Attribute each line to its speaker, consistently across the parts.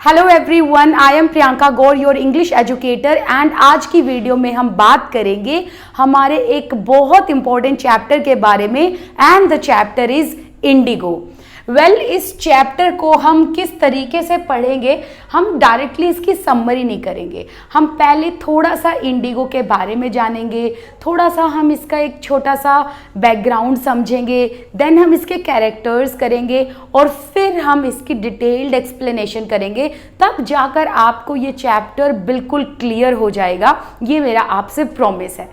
Speaker 1: Hello everyone, I am Priyanka Gaur, your English educator. And आज की video में हम बात करेंगे हमारे एक बहुत इंपॉर्टेंट चैप्टर के बारे में and the chapter is Indigo. इस चैप्टर को हम किस तरीके से पढ़ेंगे, हम डायरेक्टली इसकी समरी नहीं करेंगे। हम पहले थोड़ा सा इंडिगो के बारे में जानेंगे, थोड़ा सा हम इसका एक छोटा सा बैकग्राउंड समझेंगे, देन हम इसके कैरेक्टर्स करेंगे और फिर हम इसकी डिटेल्ड एक्सप्लेनेशन करेंगे। तब जाकर आपको ये चैप्टर बिल्कुल क्लियर हो जाएगा, ये मेरा आपसे प्रॉमिस है।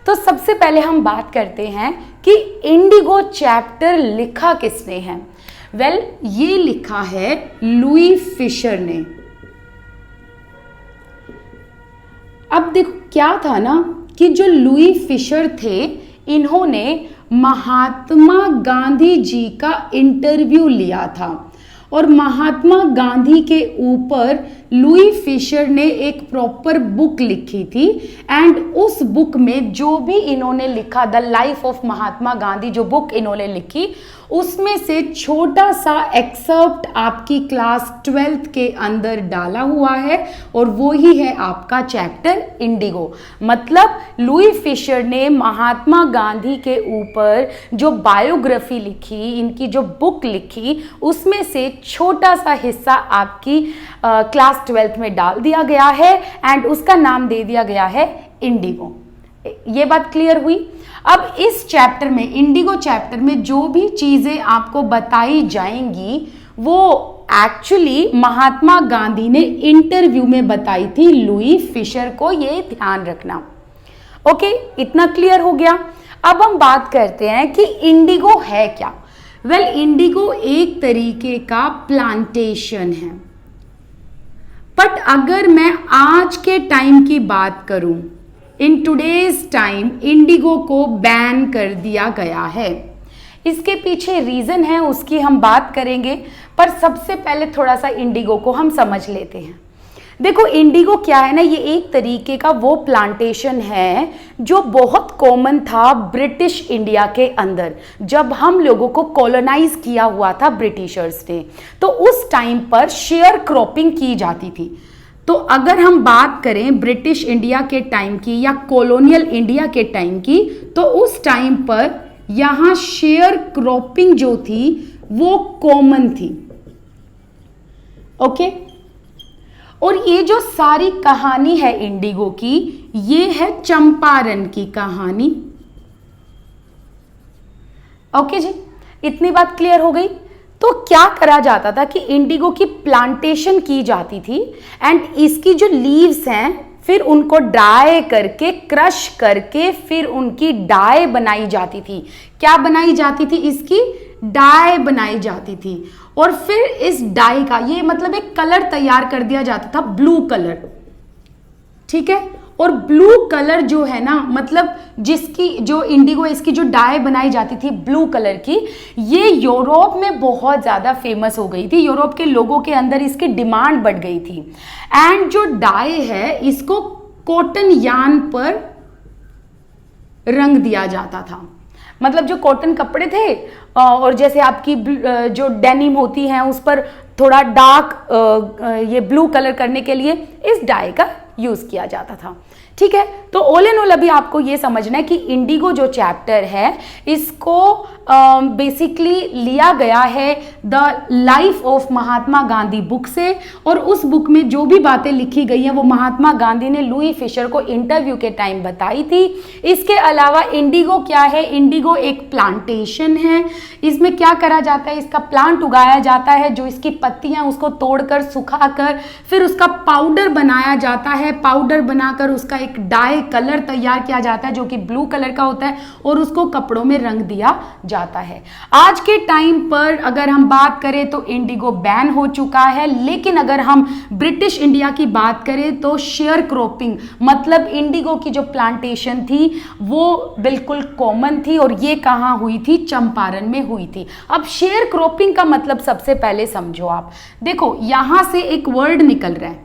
Speaker 1: तो सबसे पहले हम बात करते हैं कि इंडिगो चैप्टर लिखा किसने है। ये लिखा है लुई फिशर ने। अब देखो क्या था ना कि जो लुई फिशर थे, इन्होंने महात्मा गांधी जी का इंटरव्यू लिया था और महात्मा गांधी के ऊपर लुई फिशर ने एक प्रॉपर बुक लिखी थी। एंड उस बुक में जो भी इन्होंने लिखा, the life of Mahatma Gandhi, जो बुक इन्होंने लिखी, उसमें से छोटा सा एक्सर्प्ट आपकी क्लास 12th के अंदर डाला हुआ है और वो ही है आपका चैप्टर इंडिगो। मतलब लुई फिशर ने महात्मा गांधी के ऊपर जो बायोग्राफी लिखी, इनकी जो बुक लिखी, उसमें से छोटा सा हिस्सा आपकी क्लास 12th में डाल दिया गया है एंड उसका नाम दे दिया गया है इंडिगो। ये बात क्लियर हुई। अब इस चैप्टर में, इंडिगो चैप्टर में जो भी चीजें आपको बताई जाएंगी वो एक्चुअली महात्मा गांधी ने इंटरव्यू में बताई थी लुई फिशर को, ये ध्यान रखना। ओके, इतना क्लियर हो गया। अब हम बात करते हैं कि इंडिगो है क्या। इंडिगो एक तरीके का प्लांटेशन है, बट अगर मैं आज के टाइम की बात करूं, इन टुडेज टाइम इंडिगो को बैन कर दिया गया है। इसके पीछे रीजन है, उसकी हम बात करेंगे, पर सबसे पहले थोड़ा सा इंडिगो को हम समझ लेते हैं। देखो इंडिगो क्या है ना, ये एक तरीके का वो प्लांटेशन है जो बहुत कॉमन था ब्रिटिश इंडिया के अंदर। जब हम लोगों को कॉलोनाइज किया हुआ था ब्रिटिशर्स ने, तो उस टाइम पर शेयर क्रॉपिंग की जाती थी। तो अगर हम बात करें ब्रिटिश इंडिया के टाइम की या कॉलोनियल इंडिया के टाइम की, तो उस टाइम पर यहाँ शेयर क्रॉपिंग जो थी वो कॉमन थी। ओके, और ये जो सारी कहानी है इंडिगो की, ये है चंपारण की कहानी। ओके जी, इतनी बात क्लियर हो गई। तो क्या करा जाता था कि इंडिगो की प्लांटेशन की जाती थी एंड इसकी जो लीव्स हैं फिर उनको ड्राई करके, क्रश करके, फिर उनकी डाई बनाई जाती थी। क्या बनाई जाती थी? इसकी डाई बनाई जाती थी। और फिर इस डाई का, ये मतलब एक कलर तैयार कर दिया जाता था, ब्लू कलर। ठीक है, और ब्लू कलर जो है ना, मतलब जिसकी जो इंडिगो, इसकी जो डाई बनाई जाती थी ब्लू कलर की, ये यूरोप में बहुत ज़्यादा फेमस हो गई थी। यूरोप के लोगों के अंदर इसकी डिमांड बढ़ गई थी। एंड जो डाई है, इसको कॉटन यार्न पर रंग दिया जाता था। मतलब जो कॉटन कपड़े थे और जैसे आपकी जो डेनिम होती हैं, उस पर थोड़ा डार्क ये ब्लू कलर करने के लिए इस डाई का यूज किया जाता था। ठीक है, तो ऑल एंड ऑल अभी आपको ये समझना है कि इंडिगो जो चैप्टर है, इसको बेसिकली लिया गया है the life of Mahatma Gandhi book से। और उस बुक में जो भी बातें लिखी गई हैं वो महात्मा गांधी ने लुई फिशर को इंटरव्यू के टाइम बताई थी। इसके अलावा इंडिगो क्या है? इंडिगो एक प्लांटेशन है। इसमें क्या करा जाता है? इसका प्लांट उगाया जाता है, जो इसकी पत्तियां उसको तोड़कर, सुखाकर, फिर उसका पाउडर बनाया जाता है। पाउडर बनाकर उसका एक डाई कलर तैयार किया जाता है जो कि ब्लू कलर का होता है, और उसको कपड़ों में रंग दिया जाता है। आज के टाइम पर अगर हम बात करें तो इंडिगो बैन हो चुका है, लेकिन अगर हम ब्रिटिश इंडिया की बात करें तो शेयर क्रॉपिंग, मतलब इंडिगो की जो प्लांटेशन थी वो बिल्कुल कॉमन थी। और ये कहाँ हुई थी? चंपारण में हुई थी। अब शेयर क्रॉपिंग का मतलब सबसे पहले समझो आप। देखो यहां से एक वर्ड निकल रहा है,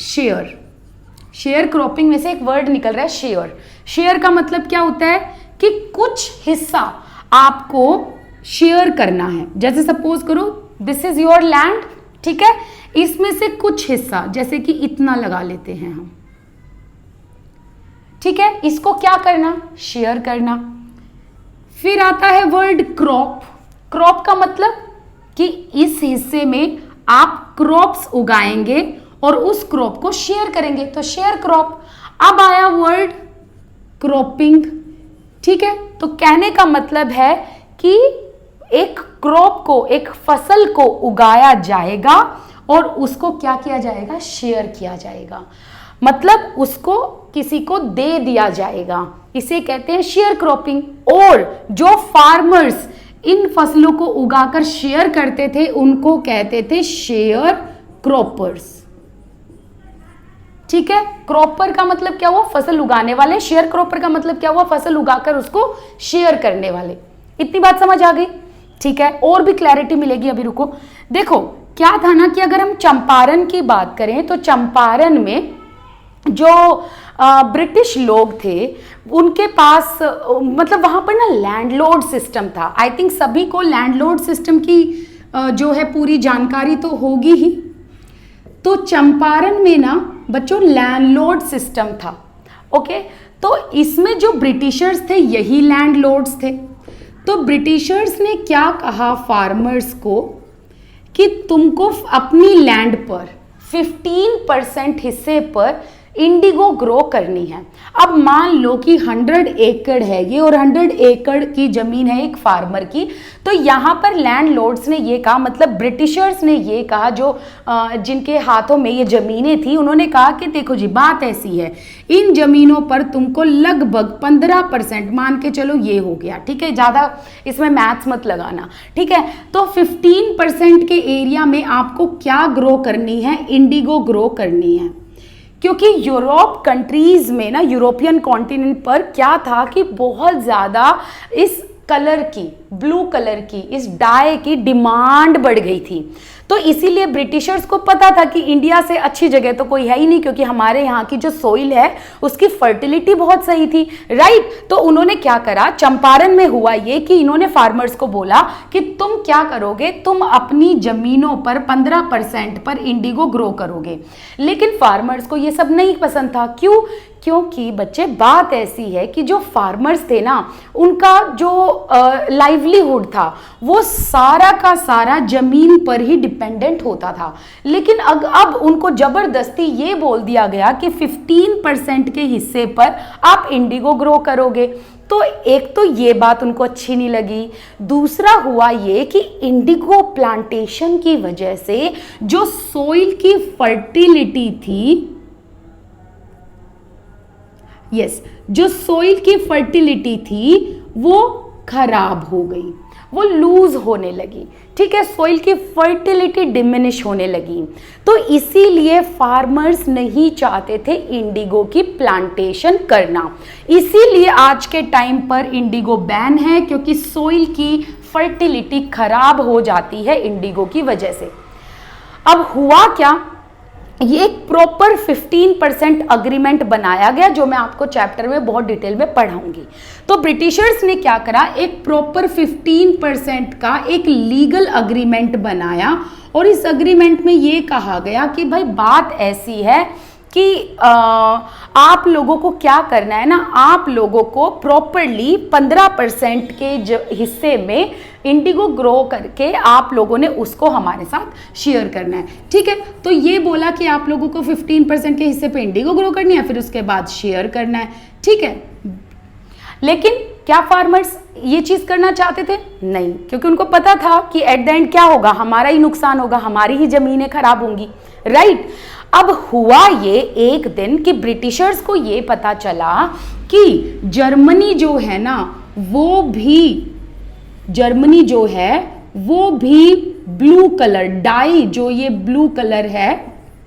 Speaker 1: शेयर। शेयर क्रॉपिंग में से एक वर्ड निकल रहा है, शेयर। शेयर का मतलब क्या होता है कि कुछ हिस्सा आपको शेयर करना है। जैसे सपोज करो दिस इज योर लैंड, ठीक है। इसमें से कुछ हिस्सा जैसे कि इतना लगा लेते हैं हम, ठीक है। इसको क्या करना, शेयर करना। फिर आता है वर्ड क्रॉप। क्रॉप का मतलब कि इस हिस्से में आप क्रॉप्स उगाएंगे और उस क्रॉप को शेयर करेंगे, तो शेयर क्रॉप। अब आया वर्ड क्रॉपिंग, ठीक है। तो कहने का मतलब है कि एक क्रॉप को, एक फसल को उगाया जाएगा और उसको क्या किया जाएगा, शेयर किया जाएगा, मतलब उसको किसी को दे दिया जाएगा, इसे कहते हैं शेयर क्रॉपिंग। और जो फार्मर्स इन फसलों को उगाकर शेयर करते थे उनको कहते थे शेयर क्रॉपर्स, ठीक है। क्रॉपर का मतलब क्या हुआ, फसल उगाने वाले। शेयर क्रॉपर का मतलब क्या हुआ, फसल उगाकर उसको शेयर करने वाले। इतनी बात समझ आ गई, ठीक है। और भी क्लैरिटी मिलेगी, अभी रुको। देखो क्या था ना कि अगर हम चंपारण की बात करें तो चंपारण में जो ब्रिटिश लोग थे उनके पास मतलब वहां पर ना लैंडलॉर्ड सिस्टम था। आई थिंक सभी को लैंडलॉर्ड सिस्टम की जो है पूरी जानकारी तो होगी ही। तो चंपारण में ना बच्चों लैंडलॉर्ड सिस्टम था, ओके। तो इसमें जो ब्रिटिशर्स थे यही लैंडलॉर्ड्स थे। तो ब्रिटिशर्स ने क्या कहा फार्मर्स को कि तुमको अपनी लैंड पर 15% हिस्से पर इंडिगो ग्रो करनी है। अब मान लो कि 100 एकड़ है ये और 100 एकड़ की जमीन है एक फार्मर की, तो यहाँ पर लैंडलॉर्ड्स ने ये कहा, मतलब ब्रिटिशर्स ने ये कहा, जो जिनके हाथों में ये जमीनें थी उन्होंने कहा कि देखो जी बात ऐसी है, इन जमीनों पर तुमको लगभग 15%, मान के चलो ये हो गया, ठीक है, ज़्यादा इसमें मैथ्स मत लगाना, ठीक है। तो 15% के एरिया में आपको क्या ग्रो करनी है, इंडिगो ग्रो करनी है। क्योंकि यूरोप कंट्रीज में ना, यूरोपियन कॉन्टिनेंट पर क्या था कि बहुत ज़्यादा इस कलर की, ब्लू कलर की, इस डाई की डिमांड बढ़ गई थी। तो इसीलिए ब्रिटिशर्स को पता था कि इंडिया से अच्छी जगह तो कोई है ही नहीं, क्योंकि हमारे यहाँ की जो सोइल है उसकी फर्टिलिटी बहुत सही थी, राइट। तो उन्होंने क्या करा, चंपारण में हुआ ये कि इन्होंने फार्मर्स को बोला कि तुम क्या करोगे, तुम अपनी जमीनों पर 15% पर इंडिगो ग्रो करोगे। लेकिन फार्मर्स को ये सब नहीं पसंद था। क्यों? क्योंकि बच्चे बात ऐसी है कि जो फार्मर्स थे ना, उनका जो लाइवलीहुड था वो सारा का सारा जमीन पर ही डिपेंडेंट होता था। लेकिन अब उनको जबरदस्ती ये बोल दिया गया कि 15% के हिस्से पर आप इंडिगो ग्रो करोगे। तो एक तो ये बात उनको अच्छी नहीं लगी, दूसरा हुआ ये कि इंडिगो प्लांटेशन की वजह से जो सोइल की फर्टिलिटी थी, जो सोइल की फर्टिलिटी थी वो खराब हो गई, वो लूज होने लगी, ठीक है। सोइल की फर्टिलिटी डिमिनिश होने लगी। तो इसीलिए फार्मर्स नहीं चाहते थे इंडिगो की प्लांटेशन करना। इसीलिए आज के टाइम पर इंडिगो बैन है, क्योंकि सोइल की फर्टिलिटी खराब हो जाती है इंडिगो की वजह से। अब हुआ क्या, ये एक प्रॉपर 15% अग्रीमेंट बनाया गया, जो मैं आपको चैप्टर में बहुत डिटेल में पढ़ाऊंगी। तो ब्रिटिशर्स ने क्या करा, एक प्रॉपर 15% का एक लीगल अग्रीमेंट बनाया और इस अग्रीमेंट में ये कहा गया कि भाई बात ऐसी है कि आप लोगों को क्या करना है ना, आप लोगों को प्रॉपरली 15% के हिस्से में इंडिगो ग्रो करके आप लोगों ने उसको हमारे साथ शेयर करना है, ठीक है। तो ये बोला कि आप लोगों को 15% के हिस्से पे इंडिगो ग्रो करनी है, फिर उसके बाद शेयर करना है, ठीक है। लेकिन क्या फार्मर्स ये चीज करना चाहते थे? नहीं, क्योंकि उनको पता था कि एट द एंड क्या होगा, हमारा ही नुकसान होगा, हमारी ही जमीनें खराब होंगी, राइट। अब हुआ ये एक दिन कि ब्रिटिशर्स को ये पता चला कि जर्मनी जो है ना, जर्मनी जो है वो भी ब्लू कलर डाई, जो ये ब्लू कलर है,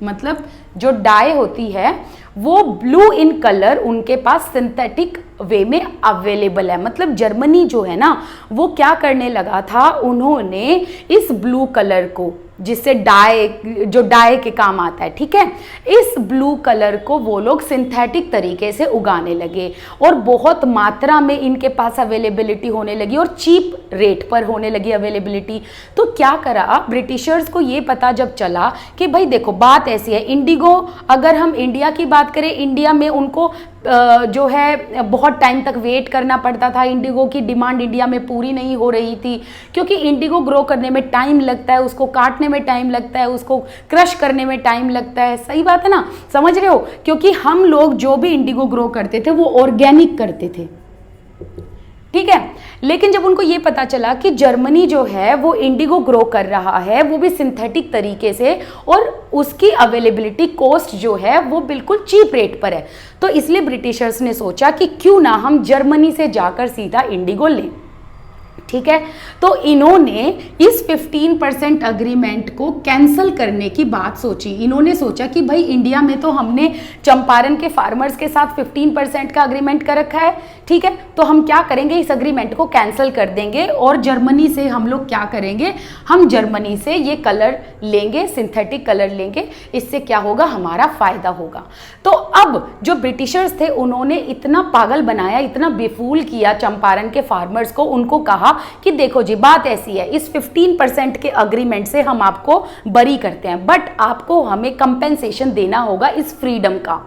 Speaker 1: मतलब जो डाई होती है वो ब्लू इन कलर उनके पास सिंथेटिक वे में अवेलेबल है। मतलब जर्मनी जो है ना वो क्या करने लगा था, उन्होंने इस ब्लू कलर को, जिससे जो डाई के काम आता है, ठीक है, इस ब्लू कलर को वो लोग सिंथेटिक तरीके से उगाने लगे और बहुत मात्रा में इनके पास अवेलेबिलिटी होने लगी और चीप रेट पर होने लगी अवेलेबिलिटी। तो क्या करा ब्रिटिशर्स को ये पता जब चला कि भाई देखो बात ऐसी है, इंडिगो अगर हम इंडिया की बात करें, इंडिया में उनको जो है बहुत टाइम तक वेट करना पड़ता था, इंडिगो की डिमांड इंडिया में पूरी नहीं हो रही थी, क्योंकि इंडिगो ग्रो करने में टाइम लगता है, उसको काटने में टाइम लगता है, उसको क्रश करने में टाइम लगता है। सही बात है ना, समझ रहे हो, क्योंकि हम लोग जो भी इंडिगो ग्रो करते थे वो ऑर्गेनिक करते थे, ठीक है। लेकिन जब उनको ये पता चला कि जर्मनी जो है वो इंडिगो ग्रो कर रहा है, वो भी सिंथेटिक तरीके से, और उसकी अवेलेबिलिटी कॉस्ट जो है वो बिल्कुल चीप रेट पर है, तो इसलिए ब्रिटिशर्स ने सोचा कि क्यों ना हम जर्मनी से जाकर सीधा इंडिगो लें, ठीक है। तो इन्होंने इस 15% अग्रीमेंट को कैंसिल करने की बात सोची। इन्होंने सोचा कि भाई इंडिया में तो हमने चंपारण के फार्मर्स के साथ 15% का अग्रीमेंट कर रखा है, ठीक है, तो हम क्या करेंगे, इस अग्रीमेंट को कैंसिल कर देंगे और जर्मनी से हम लोग क्या करेंगे, हम जर्मनी से ये कलर लेंगे, सिंथेटिक कलर लेंगे, इससे क्या होगा, हमारा फायदा होगा। तो अब जो ब्रिटिशर्स थे उन्होंने इतना पागल बनाया, इतना बेफूल किया चंपारण के फार्मर्स को, उनको कहा कि देखो जी बात ऐसी है, इस 15% के अग्रीमेंट से हम आपको बरी करते हैं, बट आपको हमें कंपेंसेशन देना होगा इस फ्रीडम का।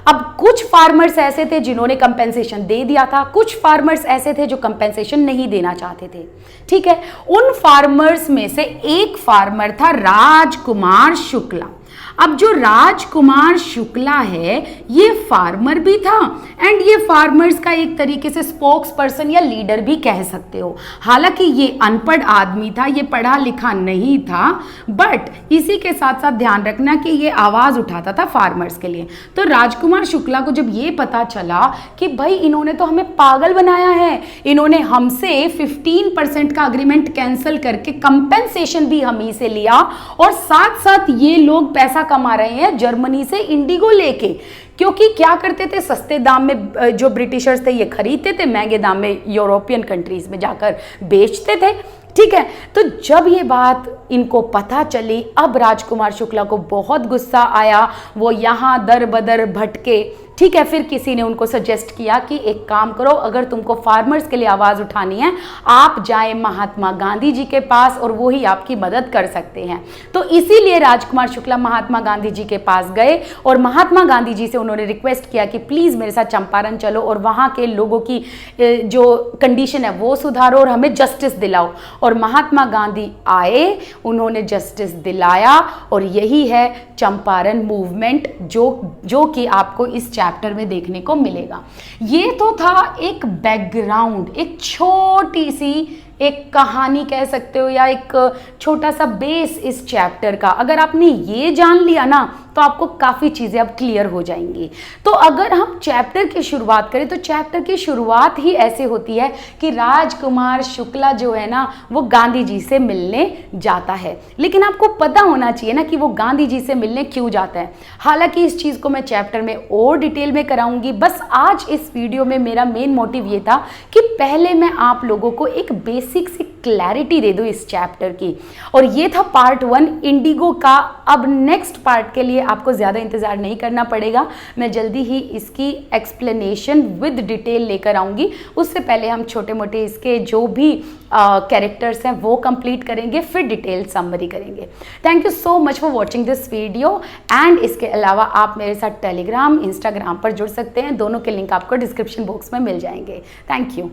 Speaker 1: अब कुछ फार्मर्स ऐसे थे जिन्होंने कंपेंसेशन दे दिया था, कुछ फार्मर्स ऐसे थे जो कंपेंसेशन नहीं देना चाहते थे, ठीक है। उन फार्मर्स में से एक फार्मर था राजकुमार शुक्ला। अब जो राजकुमार शुक्ला है ये फार्मर भी था एंड ये फार्मर्स का एक तरीके से स्पोक्स पर्सन या लीडर भी कह सकते हो। हालांकि ये अनपढ़ आदमी था, ये पढ़ा लिखा नहीं था, बट इसी के साथ साथ ध्यान रखना कि ये आवाज उठाता था फार्मर्स के लिए। तो राजकुमार शुक्ला को जब ये पता चला कि भाई इन्होंने तो हमें पागल बनाया है, इन्होंने हमसे 15% का अग्रीमेंट कैंसिल करके कंपेंसेशन भी हम ही से लिया और साथ साथ ये लोग पैसा कमा रहे हैं जर्मनी से इंडिगो लेके, क्योंकि क्या करते थे, सस्ते दाम में जो ब्रिटिशर्स थे ये खरीदते थे, महंगे दाम में यूरोपियन कंट्रीज में जाकर बेचते थे, ठीक है। तो जब ये बात इनको पता चली, अब राजकुमार शुक्ला को बहुत गुस्सा आया, वो यहाँ दर बदर भटके, ठीक है। फिर किसी ने उनको सजेस्ट किया कि एक काम करो, अगर तुमको फार्मर्स के लिए आवाज उठानी है, आप जाएं महात्मा गांधी जी के पास और वो ही आपकी मदद कर सकते हैं। तो इसीलिए राजकुमार शुक्ला महात्मा गांधी जी के पास गए और महात्मा गांधी जी से उन्होंने रिक्वेस्ट किया कि प्लीज मेरे साथ चंपारण चलो और वहां के लोगों की जो कंडीशन है वो सुधारो और हमें जस्टिस दिलाओ। और महात्मा गांधी आए, उन्होंने जस्टिस दिलाया और यही है चंपारण मूवमेंट जो कि आपको इस चैप्टर में देखने को मिलेगा। ये तो था एक बैकग्राउंड, एक छोटी सी एक कहानी कह सकते हो या एक छोटा सा बेस इस चैप्टर का। अगर आपने ये जान लिया ना तो आपको काफ़ी चीज़ें अब क्लियर हो जाएंगी। तो अगर हम चैप्टर की शुरुआत करें तो चैप्टर की शुरुआत ही ऐसे होती है कि राजकुमार शुक्ला जो है ना वो गांधी जी से मिलने जाता है। लेकिन आपको पता होना चाहिए ना कि वो गांधी जी से मिलने क्यों जाता है। हालांकि इस चीज़ को मैं चैप्टर में और डिटेल में कराऊंगी, बस आज इस वीडियो में मेरा मेन मोटिव ये था कि पहले मैं आप लोगों को एक बेसिक सी क्लैरिटी दे दूं इस चैप्टर की। और ये था पार्ट 1 इंडिगो का। अब नेक्स्ट पार्ट के लिए आपको ज़्यादा इंतज़ार नहीं करना पड़ेगा, मैं जल्दी ही इसकी एक्सप्लेनेशन विद डिटेल लेकर आऊँगी। उससे पहले हम छोटे मोटे इसके जो भी कैरेक्टर्स हैं वो कंप्लीट करेंगे, फिर डिटेल समरी करेंगे। Thank you so much for watching this video and इसके अलावा आप मेरे साथ टेलीग्राम, इंस्टाग्राम पर जुड़ सकते हैं, दोनों के लिंक आपको डिस्क्रिप्शन बॉक्स में मिल जाएंगे। Thank you.